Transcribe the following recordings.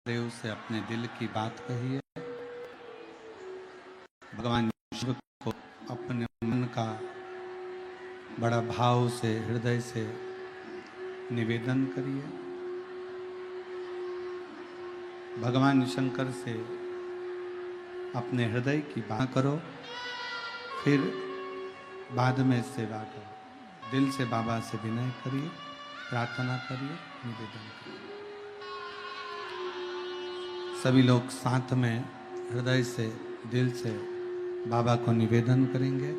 देव से अपने दिल की बात कही है। भगवान शिव को अपने मन का बड़ा भाव से हृदय से निवेदन करिए। भगवान शंकर से अपने हृदय की बात करो, फिर बाद में सेवा करो। दिल से बाबा से विनय करिए, प्रार्थना करिए, निवेदन करिए। सभी लोग साथ में हृदय से, दिल से बाबा को निवेदन करेंगे,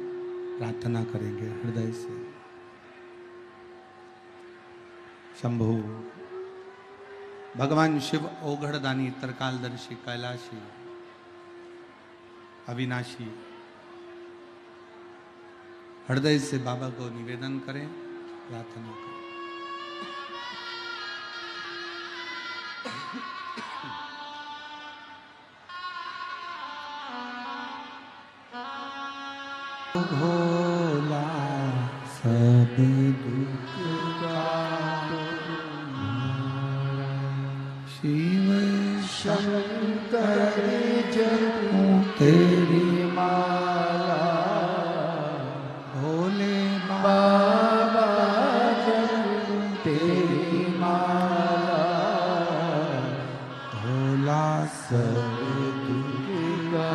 प्रार्थना करेंगे हृदय से। शंभु भगवान शिव ओघड़दानी, तरकालदर्शी, कैलाशी, अविनाशी, हृदय से बाबा को निवेदन करें, प्रार्थना करें। भोला सब दुख का शिव शंकर जपूं तेरी माला, भोले बाबा जपूं तेरी माला, भोला सब दुख का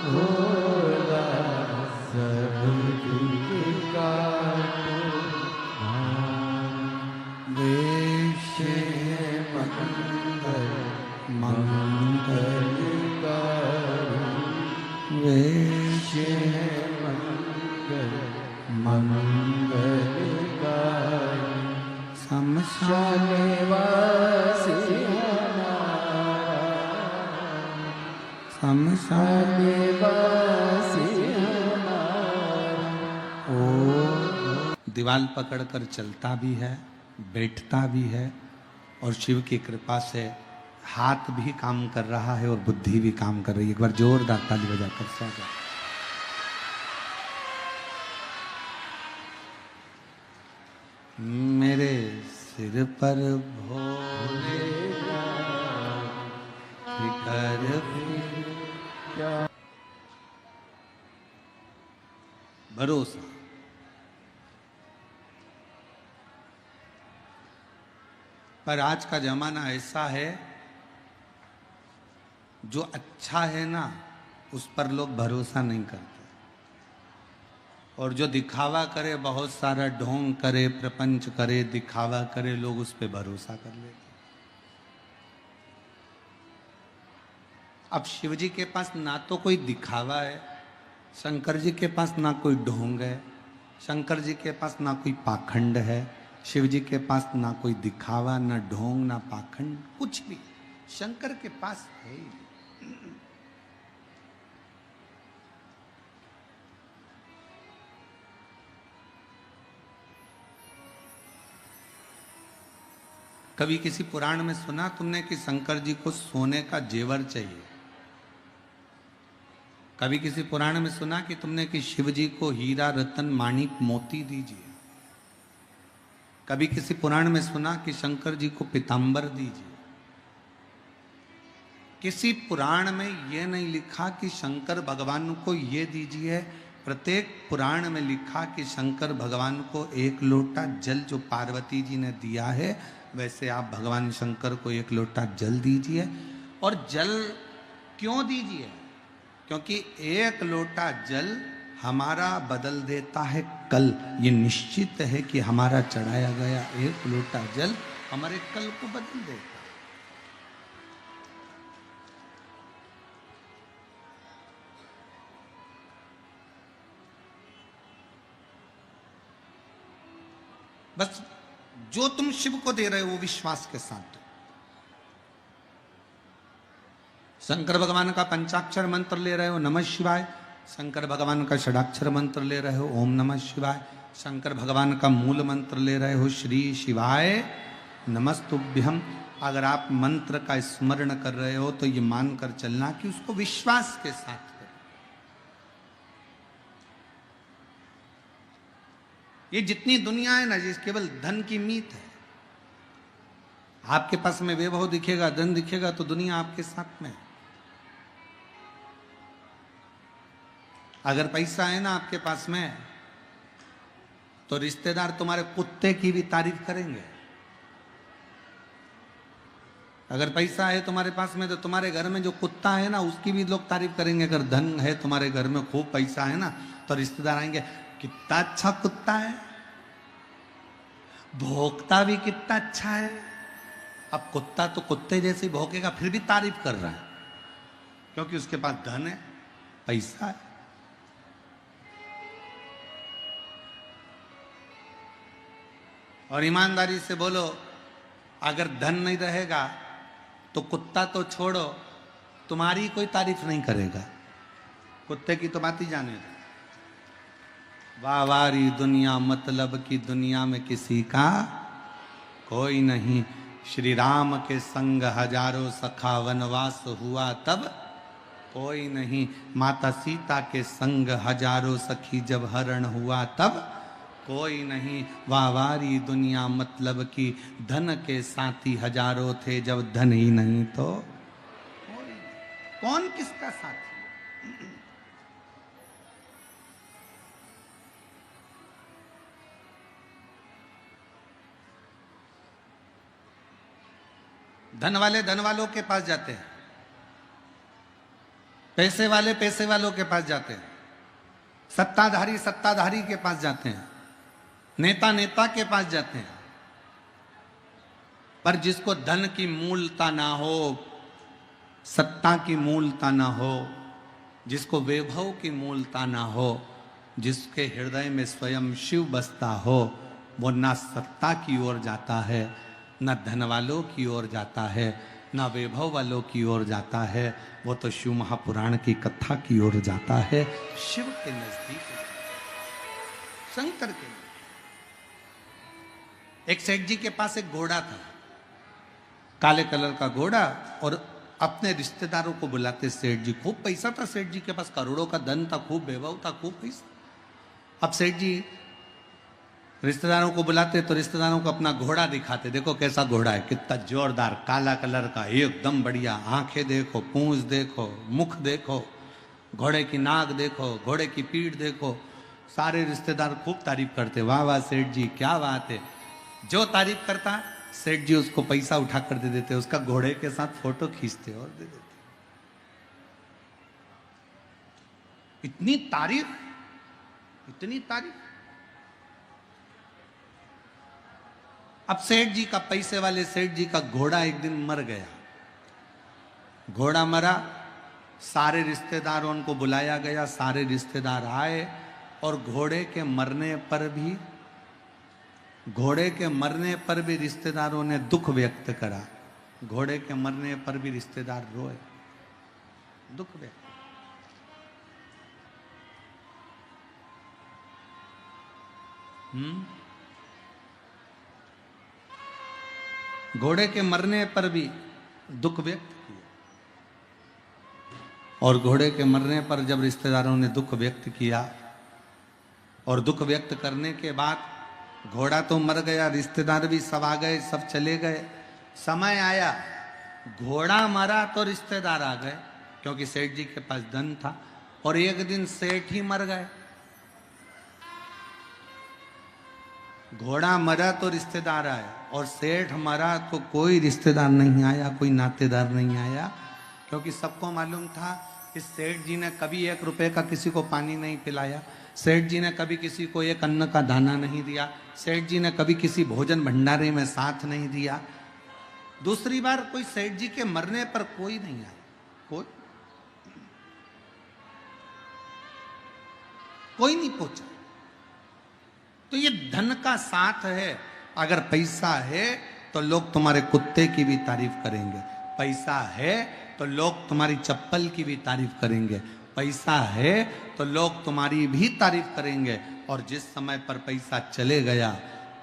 भोला सब दुख का वेश मंगल मंगल वेश मंगल मंगल शमशान वासी शमशान वासी ओ। दीवाल पकड़कर चलता भी है, बैठता भी है, और शिव की कृपा से हाथ भी काम कर रहा है और बुद्धि भी काम कर रही है। एक बार जोरदार ताली बजाकर स्वागत। मेरे सिर पर भोले फिकर क्या भरोसा। पर आज का जमाना ऐसा है, जो अच्छा है ना उस पर लोग भरोसा नहीं करते, और जो दिखावा करे, बहुत सारा ढोंग करे, प्रपंच करे, दिखावा करे, लोग उस पर भरोसा कर लेते। अब शिव जी के पास ना तो कोई दिखावा है, शंकर जी के पास ना कोई ढोंग है, शंकर जी के पास ना कोई पाखंड है, शिव जी के पास ना कोई दिखावा, ना ढोंग, ना पाखंड, कुछ भी शंकर के पास है ही। कभी किसी पुराण में सुना तुमने कि शंकर जी को सोने का जेवर चाहिए? कभी किसी पुराण में सुना कि तुमने कि शिव जी को हीरा रतन माणिक मोती दीजिए? कभी किसी पुराण में सुना कि शंकर जी को पीतांबर दीजिए? किसी पुराण में यह नहीं लिखा कि शंकर भगवान को ये दीजिए। प्रत्येक पुराण में लिखा कि शंकर भगवान को एक लोटा जल जो पार्वती जी ने दिया है, वैसे आप भगवान शंकर को एक लोटा जल दीजिए। और जल क्यों दीजिए? क्योंकि एक लोटा जल हमारा बदल देता है कल। ये निश्चित है कि हमारा चढ़ाया गया एक लोटा जल हमारे कल को बदल देता है। बस जो तुम शिव को दे रहे हो वो विश्वास के साथ दो। शंकर भगवान का पंचाक्षर मंत्र ले रहे हो, नमः शिवाय। शंकर भगवान का षडाक्षर मंत्र ले रहे हो, ओम नमः शिवाय। शंकर भगवान का मूल मंत्र ले रहे हो, श्री शिवाय नमस्तुभ्यम। अगर आप मंत्र का स्मरण कर रहे हो तो ये मानकर चलना कि उसको विश्वास के साथ करो। ये जितनी दुनिया है ना, ये केवल धन की मीत है। आपके पास में वैभव दिखेगा, धन दिखेगा तो दुनिया आपके साथ में है। अगर पैसा है ना आपके पास में तो रिश्तेदार तुम्हारे कुत्ते की भी तारीफ करेंगे। अगर पैसा है तुम्हारे पास में तो तुम्हारे घर में जो कुत्ता है ना उसकी भी लोग तारीफ करेंगे। अगर धन है तुम्हारे घर में, खूब पैसा है ना, तो रिश्तेदार आएंगे, कितना अच्छा कुत्ता है, भौंकता भी कितना अच्छा है। अब कुत्ता तो कुत्ते जैसे भौंकेगा फिर भी तारीफ कर रहा है, क्योंकि उसके पास धन है, पैसा है। और ईमानदारी से बोलो, अगर धन नहीं रहेगा तो कुत्ता तो छोड़ो, तुम्हारी कोई तारीफ नहीं करेगा। कुत्ते की तो बात ही जाने दो। वाहवारी दुनिया मतलब की दुनिया में किसी का कोई नहीं। श्री राम के संग हजारों सखा वनवास हुआ तब कोई नहीं। माता सीता के संग हजारों सखी जब हरण हुआ तब कोई नहीं। वाहवारी दुनिया मतलब की धन के साथी हजारों थे, जब धन ही नहीं तो कोई नहीं। कौन किसका साथी? धन वाले धन वालों के पास जाते हैं, पैसे वाले पैसे वालों के पास जाते हैं, सत्ताधारी सत्ताधारी के पास जाते हैं, नेता नेता के पास जाते हैं। पर जिसको धन की मूलता ना हो, सत्ता की मूलता ना हो, जिसको वैभव की मूलता ना हो, जिसके हृदय में स्वयं शिव बसता हो, वो ना सत्ता की ओर जाता है, न धन वालों की ओर जाता है, न वैभव वालों की ओर जाता है। वो तो शिव महापुराण की कथा की ओर जाता है, शिव के नजदीक, शंकर के। एक सेठ जी के पास एक घोड़ा था, काले कलर का घोड़ा, और अपने रिश्तेदारों को बुलाते सेठ जी। खूब पैसा था सेठ जी के पास, करोड़ों का धन था, खूब वैभव था, खूब पैसा। अब सेठ जी रिश्तेदारों को बुलाते तो रिश्तेदारों को अपना घोड़ा दिखाते, देखो कैसा घोड़ा है, कितना जोरदार, काला कलर का, एकदम बढ़िया, आंखें देखो, पूंछ देखो, मुख देखो, घोड़े की नाक देखो, घोड़े की पीठ देखो। सारे रिश्तेदार खूब तारीफ करते, वाह वाह सेठ जी क्या बात है। जो तारीफ करता सेठ जी उसको पैसा उठा कर दे देते, उसका घोड़े के साथ फोटो खींचते और दे देते। इतनी तारीफ, इतनी तारीफ। अब सेठ जी का, पैसे वाले सेठ जी का घोड़ा एक दिन मर गया। घोड़ा मरा, सारे रिश्तेदारों को बुलाया गया, सारे रिश्तेदार आए, और घोड़े के मरने पर भी रिश्तेदारों ने दुख व्यक्त करा। घोड़े के मरने पर भी रिश्तेदार रोए, दुख व्यक्त। घोड़े के मरने पर भी दुख व्यक्त किया, और घोड़े के मरने पर जब रिश्तेदारों ने दुख व्यक्त किया, और दुख व्यक्त करने के बाद घोड़ा तो मर गया, रिश्तेदार भी सब आ गए, सब चले गए। समय आया, घोड़ा मरा तो रिश्तेदार आ गए, क्योंकि सेठ जी के पास धन था। और एक दिन सेठ ही मर गए। घोड़ा मरा तो रिश्तेदार आए, और सेठ मरा तो कोई रिश्तेदार नहीं आया, कोई नातेदार नहीं आया, क्योंकि सबको मालूम था कि सेठ जी ने कभी 1 रुपए का किसी को पानी नहीं पिलाया, सेठ जी ने कभी किसी को एक अन्न का दाना नहीं दिया, सेठ जी ने कभी किसी भोजन भंडारे में साथ नहीं दिया। दूसरी बार कोई सेठ जी के मरने पर कोई नहीं आया, कोई नहीं पहुंचा। तो ये धन का साथ है। अगर पैसा है तो लोग तुम्हारे कुत्ते की भी तारीफ करेंगे, पैसा है तो लोग तुम्हारी चप्पल की भी तारीफ करेंगे, पैसा है तो लोग तुम्हारी भी तारीफ करेंगे। और जिस समय पर पैसा चले गया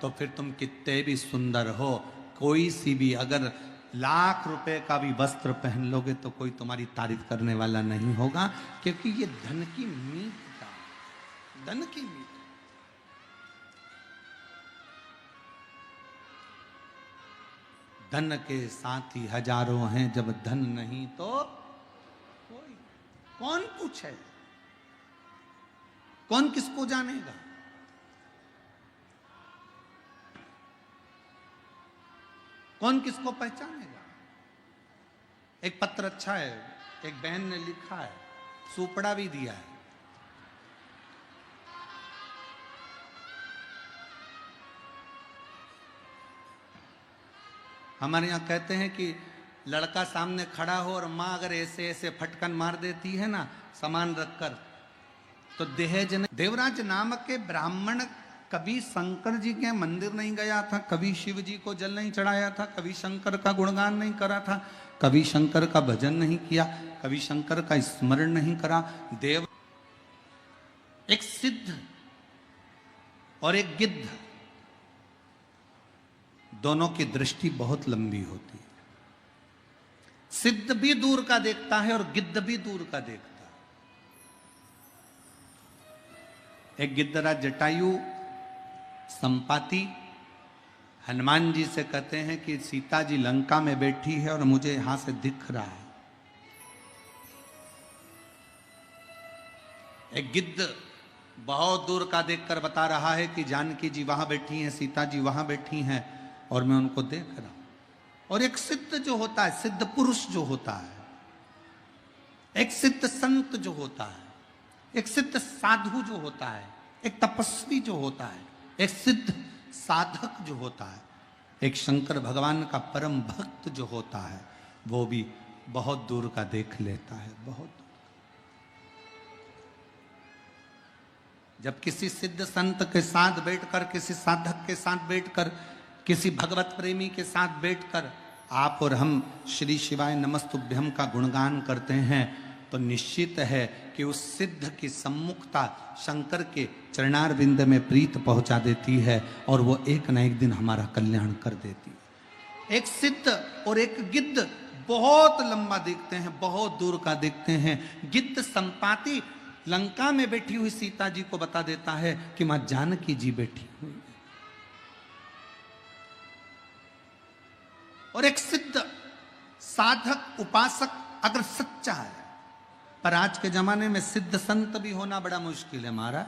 तो फिर तुम कितने भी सुंदर हो, कोई सी भी, अगर लाख रुपए का भी वस्त्र पहन लोगे तो कोई तुम्हारी तारीफ करने वाला नहीं होगा, क्योंकि ये धन की मीत का, धन की मीत। धन के साथी हजारों हैं, जब धन नहीं तो कोई। कौन पूछे, कौन किसको जानेगा? कौन किसको पहचानेगा? एक पत्र अच्छा है, एक बहन ने लिखा है, सुपड़ा भी दिया है। हमारे यहां कहते हैं कि लड़का सामने खड़ा हो और मां अगर ऐसे ऐसे फटकन मार देती है ना सामान रखकर, तो दहेज नहीं। देवराज नामक के ब्राह्मण कभी शंकर जी के मंदिर नहीं गया था, कभी शिव जी को जल नहीं चढ़ाया था, कभी शंकर का गुणगान नहीं करा था, कभी शंकर का भजन नहीं किया, कभी शंकर का स्मरण नहीं करा। देव एक सिद्ध और एक गिद्ध, दोनों की दृष्टि बहुत लंबी होती है। सिद्ध भी दूर का देखता है और गिद्ध भी दूर का देखता है। एक गिद्धराज जटायु संपाति हनुमान जी से कहते हैं कि सीता जी लंका में बैठी है और मुझे यहां से दिख रहा है। एक गिद्ध बहुत दूर का देखकर बता रहा है कि जानकी जी वहां बैठी हैं, सीता जी वहां बैठी हैं और मैं उनको देख रहा हूं। और एक सिद्ध जो होता है, सिद्ध पुरुष जो होता है, एक सिद्ध संत जो होता है, एक सिद्ध साधु जो होता है, एक तपस्वी जो होता है, एक सिद्ध साधक जो होता है, एक शंकर भगवान का परम भक्त जो होता है, वो भी बहुत दूर का देख लेता है, बहुत दूर। जब किसी सिद्ध संत के साथ बैठकर, किसी साधक के साथ बैठकर, किसी भगवत प्रेमी के साथ बैठकर आप और हम श्री शिवाय नमस्तुभ्यम का गुणगान करते हैं, तो निश्चित है कि उस सिद्ध की सम्मुखता शंकर के चरणारविंद में प्रीत पहुंचा देती है और वो एक न एक दिन हमारा कल्याण कर देती है। एक सिद्ध और एक गिद्ध बहुत लंबा देखते हैं, बहुत दूर का देखते हैं। गिद्ध संपाति लंका में बैठी हुई सीता जी को बता देता है कि मां जानकी जी बैठी हुई है। और एक सिद्ध साधक उपासक अगर सच्चा है, पर आज के जमाने में सिद्ध संत भी होना बड़ा मुश्किल है महाराज।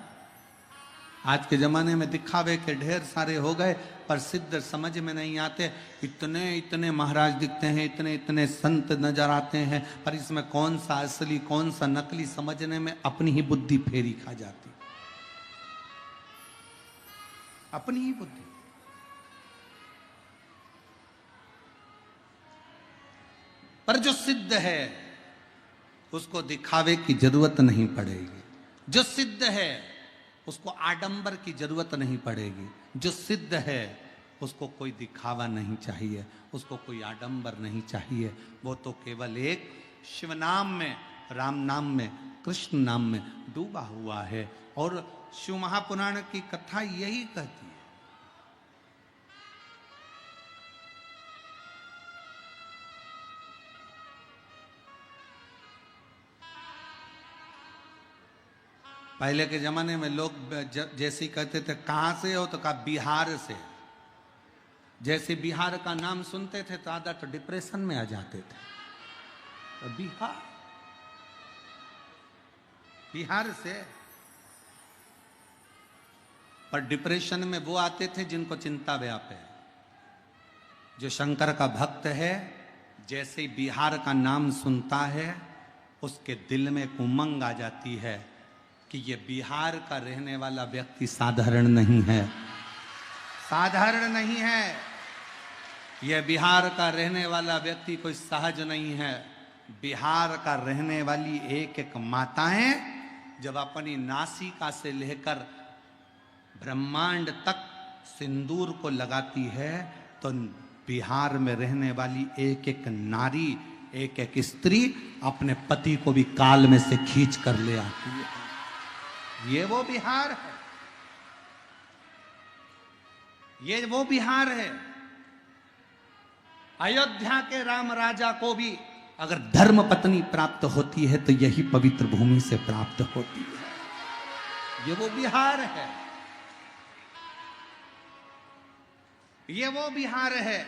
आज के जमाने में दिखावे के ढेर सारे हो गए, पर सिद्ध समझ में नहीं आते। इतने इतने महाराज दिखते हैं, इतने इतने संत नजर आते हैं, पर इसमें कौन सा असली कौन सा नकली समझने में अपनी ही बुद्धि फेरी खा जाती, अपनी ही बुद्धि। पर जो सिद्ध है उसको दिखावे की जरूरत नहीं पड़ेगी। जो सिद्ध है उसको आडंबर की जरूरत नहीं पड़ेगी। जो सिद्ध है उसको कोई दिखावा नहीं चाहिए, उसको कोई आडंबर नहीं चाहिए। वो तो केवल एक शिव नाम में, राम नाम में, कृष्ण नाम में डूबा हुआ है। और शिव महापुराण की कथा यही कहती है। पहले के जमाने में लोग जैसे कहते थे कहां से हो, तो कहा बिहार से। जैसे बिहार का नाम सुनते थे तो आधा तो डिप्रेशन में आ जाते थे। तो बिहार से। पर डिप्रेशन में वो आते थे जिनको चिंता व्याप है। जो शंकर का भक्त है, जैसे ही बिहार का नाम सुनता है उसके दिल में एक उमंग आ जाती है कि ये बिहार का रहने वाला व्यक्ति साधारण नहीं है, साधारण नहीं है। ये बिहार का रहने वाला व्यक्ति कोई सहज नहीं है। बिहार का रहने वाली एक एक माताएं जब अपनी नासिका से लेकर ब्रह्मांड तक सिंदूर को लगाती है, तो बिहार में रहने वाली एक एक नारी, एक एक स्त्री अपने पति को भी काल में से खींच कर ले आती है। ये वो बिहार है, ये वो बिहार है। अयोध्या के राम राजा को भी अगर धर्म पत्नी प्राप्त होती है तो यही पवित्र भूमि से प्राप्त होती है। ये वो बिहार है, ये वो बिहार है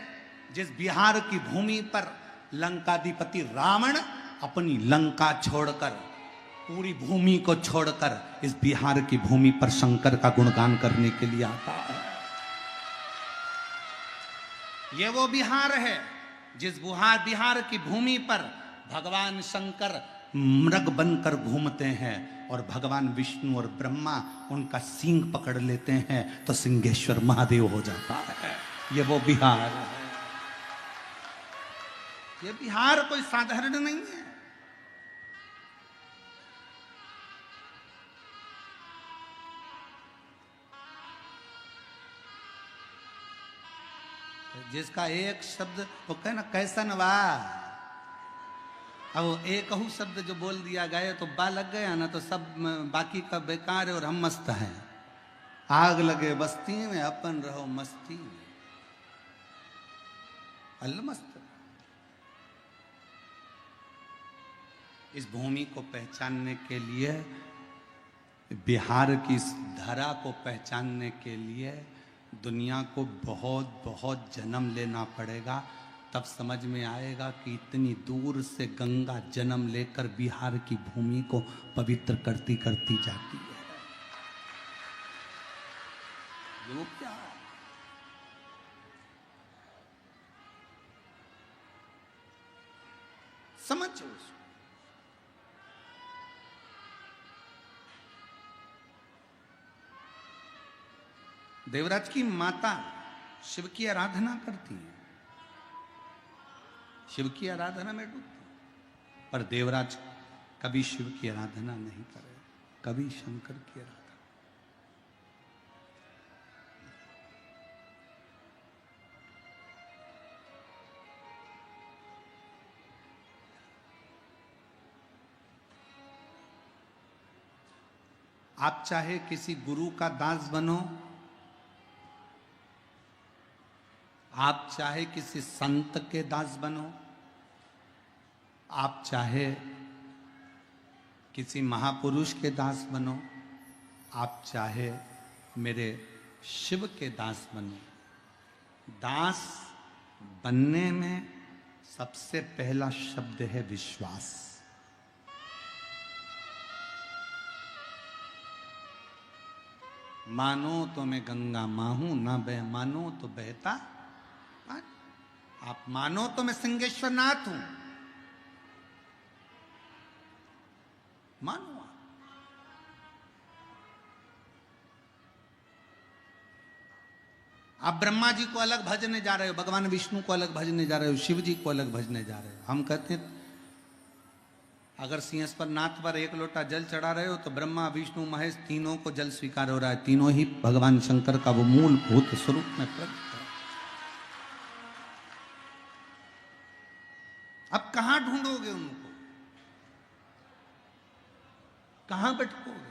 जिस बिहार की भूमि पर लंकाधिपति रावण अपनी लंका छोड़कर, पूरी भूमि को छोड़कर इस बिहार की भूमि पर शंकर का गुणगान करने के लिए आता है। ये वो बिहार है जिस बिहार की भूमि पर भगवान शंकर मृग बनकर घूमते हैं और भगवान विष्णु और ब्रह्मा उनका सींग पकड़ लेते हैं तो सिंहेश्वर महादेव हो जाता है। ये वो बिहार है। ये बिहार कोई साधारण नहीं है। जिसका एक शब्द वो कहे ना कैसन वाह, अब वो एक ही शब्द जो बोल दिया गया तो बा लग गया ना, तो सब बाकी का बेकार है और हम मस्त हैं। आग लगे बस्ती में अपन रहो मस्ती में, अलमस्त। इस भूमि को पहचानने के लिए, बिहार की इस धरा को पहचानने के लिए दुनिया को बहुत बहुत जन्म लेना पड़ेगा। तब समझ में आएगा कि इतनी दूर से गंगा जन्म लेकर बिहार की भूमि को पवित्र करती करती जाती है। वो क्या है? समझो उसको। देवराज की माता शिव की आराधना करती है, शिव की आराधना में डूबती, पर देवराज कभी शिव की आराधना नहीं करे, कभी शंकर की आराधना। आप चाहे किसी गुरु का दास बनो, आप चाहे किसी संत के दास बनो, आप चाहे किसी महापुरुष के दास बनो, आप चाहे मेरे शिव के दास बनो, दास बनने में सबसे पहला शब्द है विश्वास। मानो तो मैं गंगा मां हूं, ना बह मानो तो बहता। आप मानो तो मैं सिंहेश्वर नाथ हूं, मानो आप ब्रह्मा जी को अलग भजने जा रहे हो, भगवान विष्णु को अलग भजने जा रहे हो, शिव जी को अलग भजने जा रहे हो। हम कहते हैं अगर सिंहेश्वर नाथ पर एक लोटा जल चढ़ा रहे हो तो ब्रह्मा विष्णु महेश तीनों को जल स्वीकार हो रहा है, तीनों ही भगवान शंकर का वो मूल भूत स्वरूप में प्रकट है। अब कहां ढूंढोगे उनको, कहां भटकोगे?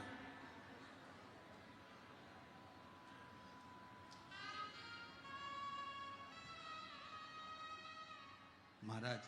महाराज